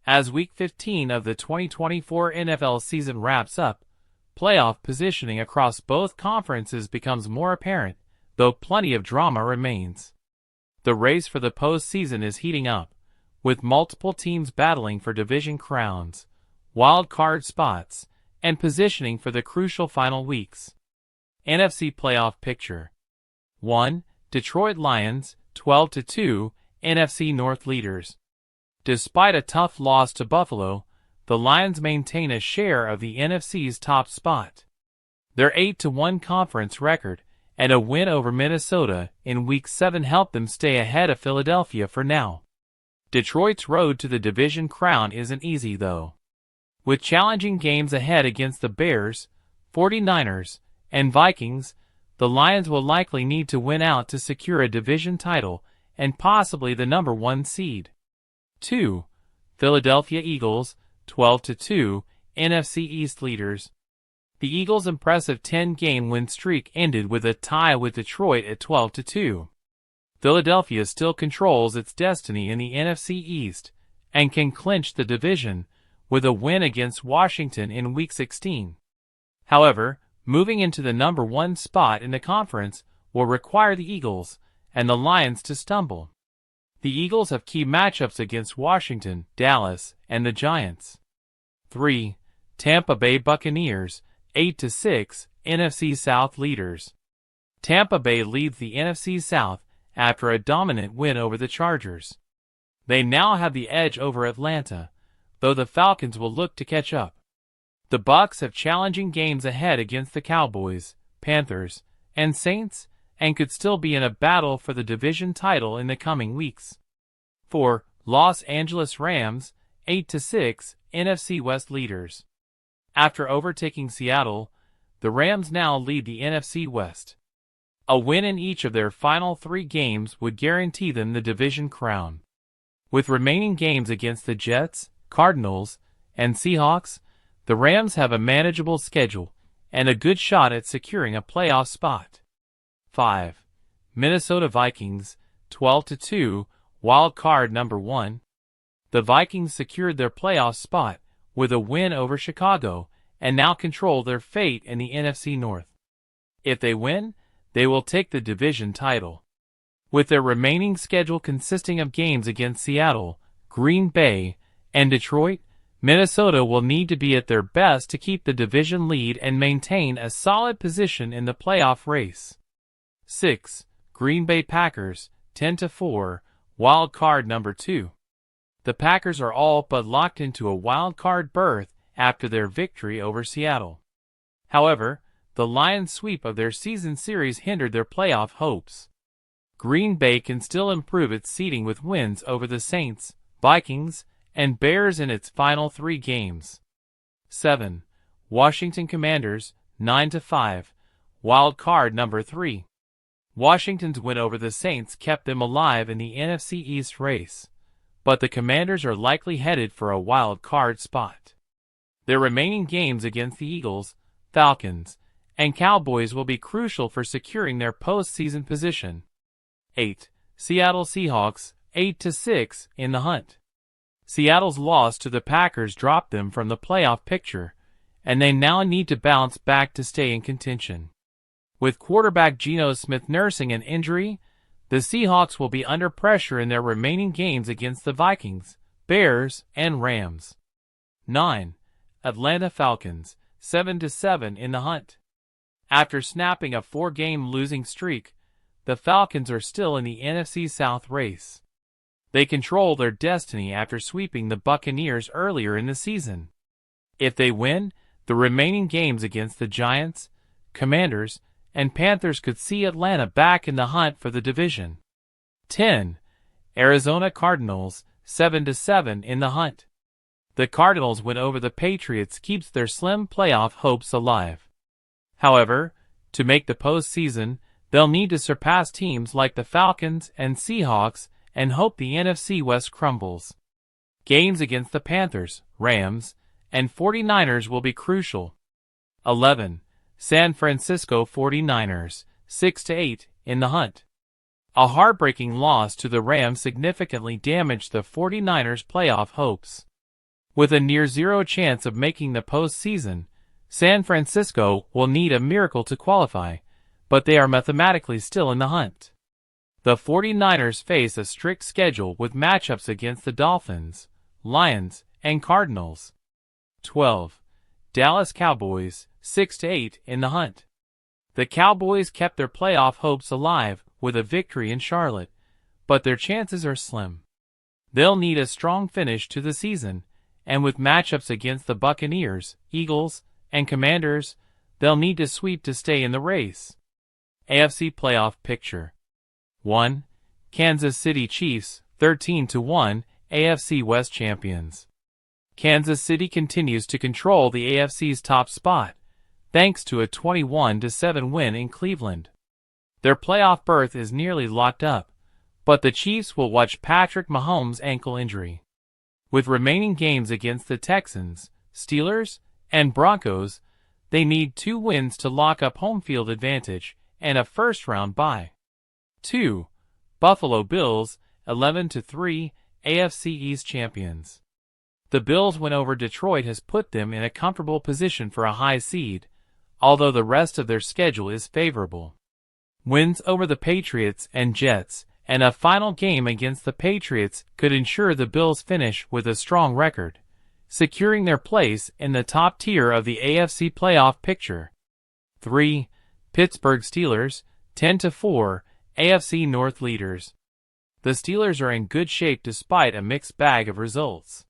As Week 15 of the 2024 NFL season wraps up, playoff positioning across both conferences becomes more apparent, though plenty of drama remains. The race for the postseason is heating up, with multiple teams battling for division crowns, wild-card spots, and positioning for the crucial final weeks. NFC Playoff Picture 1. Detroit Lions, 12-2, NFC North leaders. Despite a tough loss to Buffalo, the Lions maintain a share of the NFC's top spot. Their 8-1 conference record and a win over Minnesota in Week 7 helped them stay ahead of Philadelphia for now. Detroit's road to the division crown isn't easy though. With challenging games ahead against the Bears, 49ers, and Vikings, the Lions will likely need to win out to secure a division title and possibly the number 1 seed. 2. Philadelphia Eagles, 12-2, NFC East leaders. The Eagles' impressive 10-game win streak ended with a tie with Detroit at 12-2. Philadelphia still controls its destiny in the NFC East and can clinch the division with a win against Washington in Week 16. However, moving into the number 1 spot in the conference will require the Eagles and the Lions to stumble. The Eagles have key matchups against Washington, Dallas, and the Giants. 3. Tampa Bay Buccaneers, 8-6, NFC South leaders. Tampa Bay leads the NFC South after a dominant win over the Chargers. They now have the edge over Atlanta, though the Falcons will look to catch up. The Bucs have challenging games ahead against the Cowboys, Panthers, and Saints, and could still be in a battle for the division title in the coming weeks. 4. Los Angeles Rams, 8-6, NFC West leaders. After overtaking Seattle, the Rams now lead the NFC West. A win in each of their final 3 games would guarantee them the division crown. With remaining games against the Jets, Cardinals, and Seahawks, the Rams have a manageable schedule and a good shot at securing a playoff spot. 5. Minnesota Vikings, 12-2, Wildcard number 1. The Vikings secured their playoff spot with a win over Chicago and now control their fate in the NFC North. If they win, they will take the division title. With their remaining schedule consisting of games against Seattle, Green Bay, and Detroit, Minnesota will need to be at their best to keep the division lead and maintain a solid position in the playoff race. 6. Green Bay Packers, 10-4, Wild Card number 2. The Packers are all but locked into a wild card berth after their victory over Seattle. However, the Lions' sweep of their season series hindered their playoff hopes. Green Bay can still improve its seeding with wins over the Saints, Vikings, and Bears in its final 3 games. 7. Washington Commanders, 9-5, Wild Card number 3. Washington's win over the Saints kept them alive in the NFC East race, but the Commanders are likely headed for a wild card spot. Their remaining games against the Eagles, Falcons, and Cowboys will be crucial for securing their postseason position. 8. Seattle Seahawks, 8-6, in the hunt. Seattle's loss to the Packers dropped them from the playoff picture, and they now need to bounce back to stay in contention. With quarterback Geno Smith nursing an injury, the Seahawks will be under pressure in their remaining games against the Vikings, Bears, and Rams. 9. Atlanta Falcons, 7-7 in the hunt. After snapping a 4-game losing streak, the Falcons are still in the NFC South race. They control their destiny after sweeping the Buccaneers earlier in the season. If they win, the remaining games against the Giants, Commanders, and Panthers could see Atlanta back in the hunt for the division. 10. Arizona Cardinals, 7-7 in the hunt. The Cardinals' win over the Patriots keeps their slim playoff hopes alive. However, to make the postseason, they'll need to surpass teams like the Falcons and Seahawks and hope the NFC West crumbles. Games against the Panthers, Rams, and 49ers will be crucial. 11. San Francisco 49ers, 6-8, in the hunt. A heartbreaking loss to the Rams significantly damaged the 49ers' playoff hopes. With a near-zero chance of making the postseason, San Francisco will need a miracle to qualify, but they are mathematically still in the hunt. The 49ers face a strict schedule with matchups against the Dolphins, Lions, and Cardinals. 12. Dallas Cowboys, 6-8 in the hunt. The Cowboys kept their playoff hopes alive with a victory in Charlotte, but their chances are slim. They'll need a strong finish to the season, and with matchups against the Buccaneers, Eagles, and Commanders, they'll need to sweep to stay in the race. AFC Playoff Picture. 1. Kansas City Chiefs, 13-1, AFC West champions. Kansas City continues to control the AFC's top spot, thanks to a 21-7 win in Cleveland. Their playoff berth is nearly locked up, but the Chiefs will watch Patrick Mahomes' ankle injury. With remaining games against the Texans, Steelers, and Broncos, they need 2 wins to lock up home field advantage and a first-round bye. 2. Buffalo Bills, 11-3, AFC East champions. The Bills' win over Detroit has put them in a comfortable position for a high seed, although the rest of their schedule is favorable. Wins over the Patriots and Jets and a final game against the Patriots could ensure the Bills finish with a strong record, securing their place in the top tier of the AFC Playoff Picture. 3. Pittsburgh Steelers, 10-4, AFC North leaders. The Steelers are in good shape despite a mixed bag of results.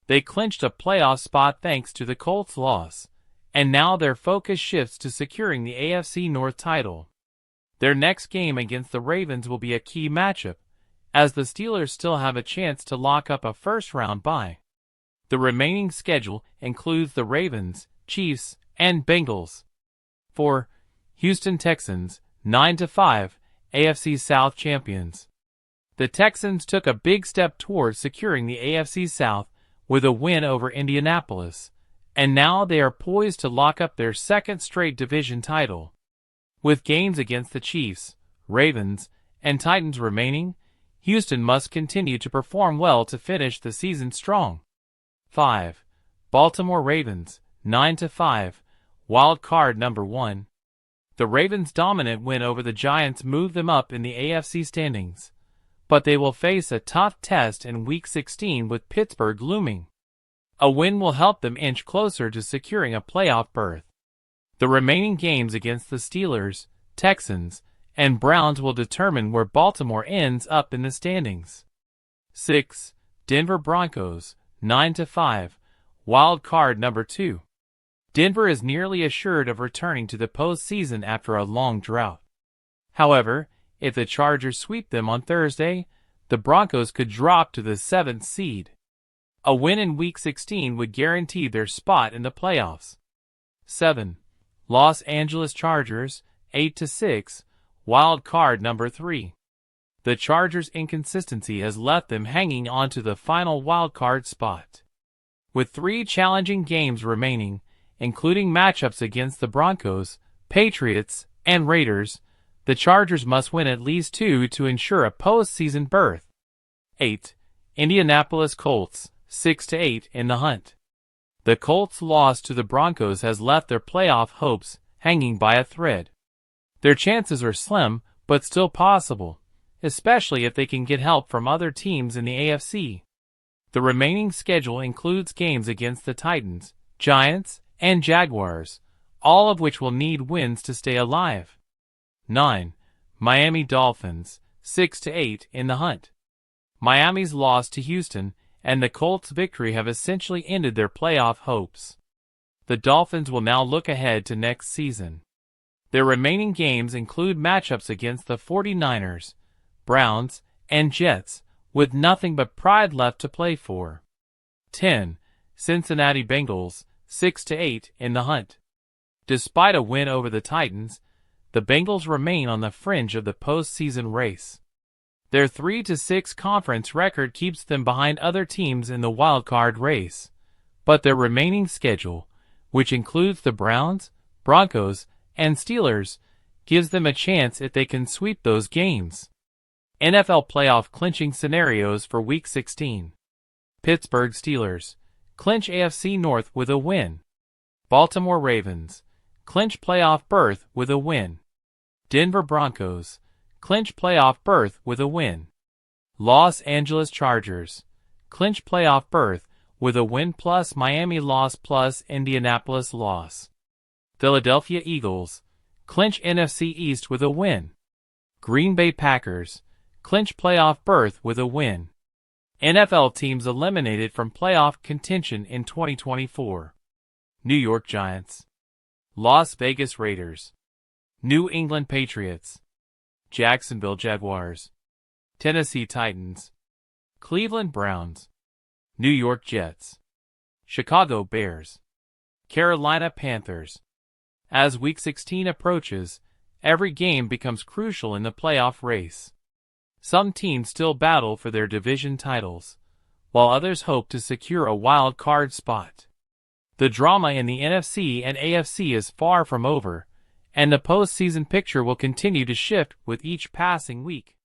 They clinched a playoff spot thanks to the Colts' loss, and now their focus shifts to securing the AFC North title. Their next game against the Ravens will be a key matchup, as the Steelers still have a chance to lock up a first-round bye. The remaining schedule includes the Ravens, Chiefs, and Bengals. 4. Houston Texans, 9-5, AFC South champions. The Texans took a big step towards securing the AFC South with a win over Indianapolis, and now they are poised to lock up their second straight division title. With games against the Chiefs, Ravens, and Titans remaining, Houston must continue to perform well to finish the season strong. 5. Baltimore Ravens, 9-5, Wildcard number 1. The Ravens' dominant win over the Giants moved them up in the AFC standings, but they will face a tough test in Week 16 with Pittsburgh looming. A win will help them inch closer to securing a playoff berth. The remaining games against the Steelers, Texans, and Browns will determine where Baltimore ends up in the standings. 6. Denver Broncos, 9-5, Wild Card number 2. Denver is nearly assured of returning to the postseason after a long drought. However, if the Chargers sweep them on Thursday, the Broncos could drop to the 7th seed. A win in Week 16 would guarantee their spot in the playoffs. 7. Los Angeles Chargers, 8-6, Wild Card number 3. The Chargers' inconsistency has left them hanging onto the final wild card spot. With 3 challenging games remaining, including matchups against the Broncos, Patriots, and Raiders, the Chargers must win at least 2 to ensure a postseason berth. 8. Indianapolis Colts, 6-8 in the hunt. The Colts' loss to the Broncos has left their playoff hopes hanging by a thread. Their chances are slim, but still possible, especially if they can get help from other teams in the AFC. The remaining schedule includes games against the Titans, Giants, and Jaguars, all of which will need wins to stay alive. 9. Miami Dolphins, 6-8 in the hunt. Miami's loss to Houston and the Colts' victory have essentially ended their playoff hopes. The Dolphins will now look ahead to next season. Their remaining games include matchups against the 49ers, Browns, and Jets, with nothing but pride left to play for. 10. Cincinnati Bengals, 6-8 in the hunt. Despite a win over the Titans, the Bengals remain on the fringe of the postseason race. Their 3-6 conference record keeps them behind other teams in the wildcard race, but their remaining schedule, which includes the Browns, Broncos, and Steelers, gives them a chance if they can sweep those games. NFL playoff clinching scenarios for Week 16. Pittsburgh Steelers, clinch AFC North with a win. Baltimore Ravens, clinch playoff berth with a win. Denver Broncos, clinch playoff berth with a win. Los Angeles Chargers, clinch playoff berth with a win plus Miami loss plus Indianapolis loss. Philadelphia Eagles, clinch NFC East with a win. Green Bay Packers, clinch playoff berth with a win. NFL teams eliminated from playoff contention in 2024. New York Giants, Las Vegas Raiders, New England Patriots, Jacksonville Jaguars, Tennessee Titans, Cleveland Browns, New York Jets, Chicago Bears, Carolina Panthers. As Week 16 approaches, every game becomes crucial in the playoff race. Some teams still battle for their division titles, while others hope to secure a wild card spot. The drama in the NFC and AFC is far from over, and the postseason picture will continue to shift with each passing week.